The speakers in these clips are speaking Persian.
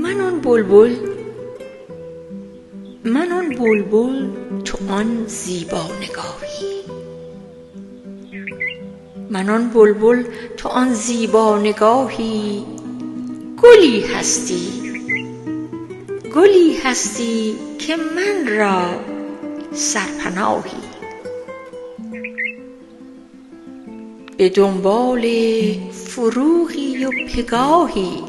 من آن بلبل تو آن زیبا نگاهی، من آن بلبل تو آن زیبا نگاهی. گلی هستی که من را سرپناهی. به دنبال فروغی و پگاهی،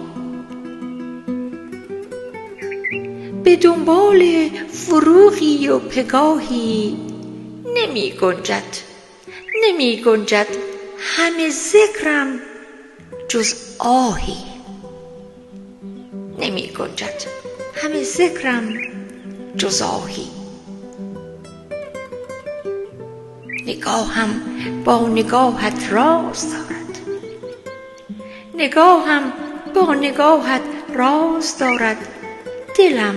به دنبال فروغی و پگاهی. نمی گنجد همه ذکرم جز آهی، نمی گنجد همه ذکرم جز آهی. نگاهم با نگاهت راز دارد، نگاهم با نگاهت راز دارد. دلم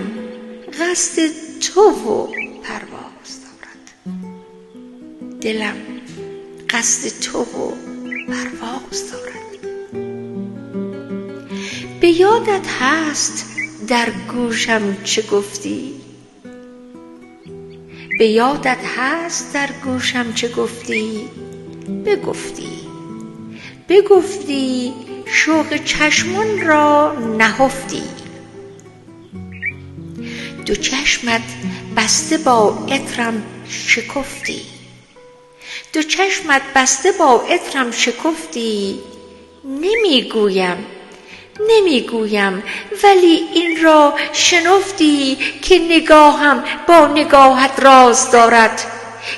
قصد تو و پرواز دارد، دلم قصد تو و پرواز دارد. به یادت هست در گوشم چه گفتی؟ به یادت هست در گوشم چه گفتی؟ بگفتی شوق چشمان را نهفتی. دو چشمت بسته با عطرم شکفتی، دو چشمت بسته با عطرم شکفتی. نمیگویم ولی این را شنفتی که نگاهم با نگاهت راز دارد،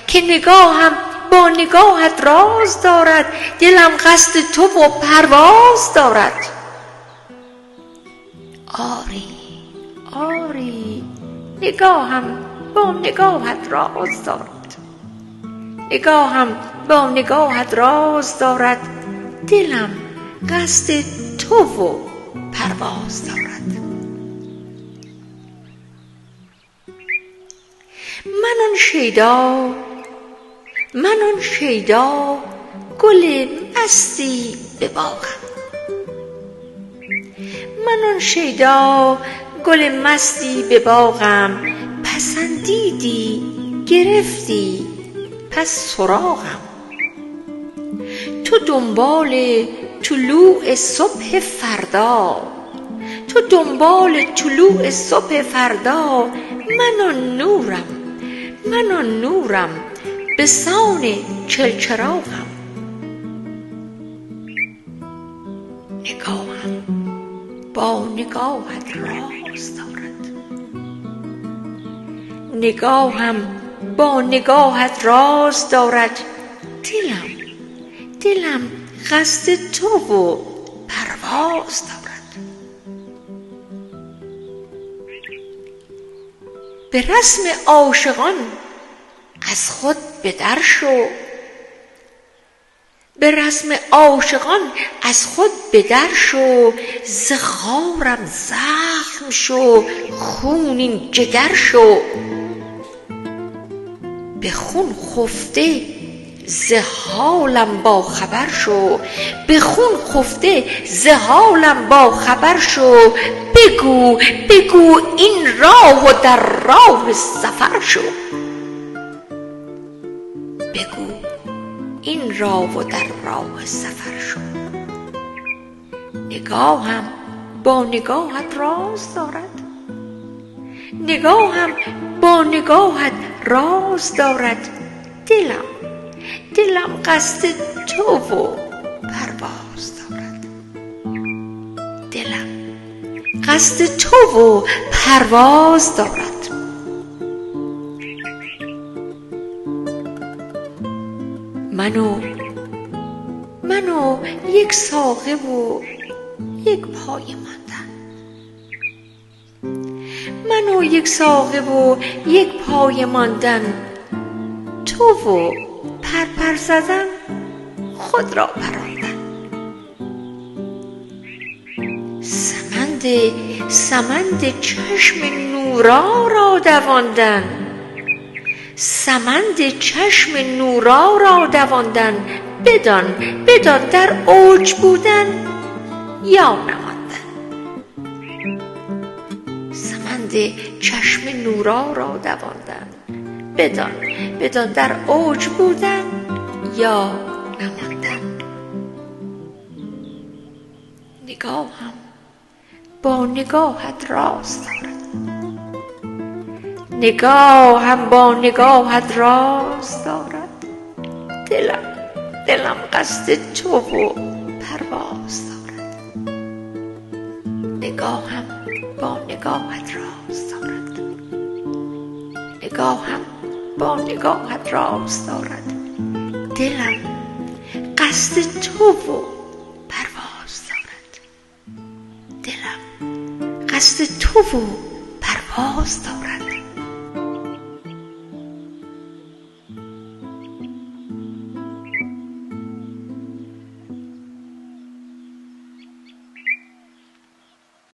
که نگاهم با نگاهت راز دارد. دلم قصد تو و پرواز دارد. آری نگاهم با نگاهت راز دارد، نگاهم با نگاهت راز دارد. دلم قصد تو و پرواز دارد. من آن شیدا گل مستی به باغم، من آن شیدا گل مستی به باغم. پسندیدی گرفتی پس سراغم. تو دنبال طلوع صبح فردا، تو دنبال طلوع صبح فردا. من آن نورم به سان چلچراغم. نگاهم با نگاهت راز دارد، نگاهم با نگاهت راز دارد. دلم قصد تو و پرواز دارد. به رسم عاشقان از خود بدر شو، به رسم عاشقان از خود بدر شو. ز خارم زخم شو خونین جگر شو. به خون خفته ز حالم با خبر شو، به خون خفته ز حالم با خبر شو. بگو این راه و در راه سفر شو، بگو این راه و در راه سفر شو. نگاهم با نگاهت راز دارد، نگاهم با نگاهت راز دارد. دلم قصد تو و پرواز دارد، دلم قصد تو و پرواز دارد. من و یک ساقه و یک پای ماندن، من و یک ساقه و یک پای ماندن. تو و پرپر زدن خود را پراندن. سمند چشم نورا را دواندن، سمند چشم نورا را دواندن. بدان در اوج بودن یا نماندن، بنده چشم نورا را دواندن. بدان در اوج بودن یا نماندن. نگاهم با نگاهت راست دارد، نگاهم با نگاهت راست دارد. دلم قصد تو و پرواز دارد. نگاهم با نگاهت راست دارد، نگاهم با نگاهت راست دارد. دلم قصد تو و پرواز دارد. دلم قصد تو و پرواز دارد.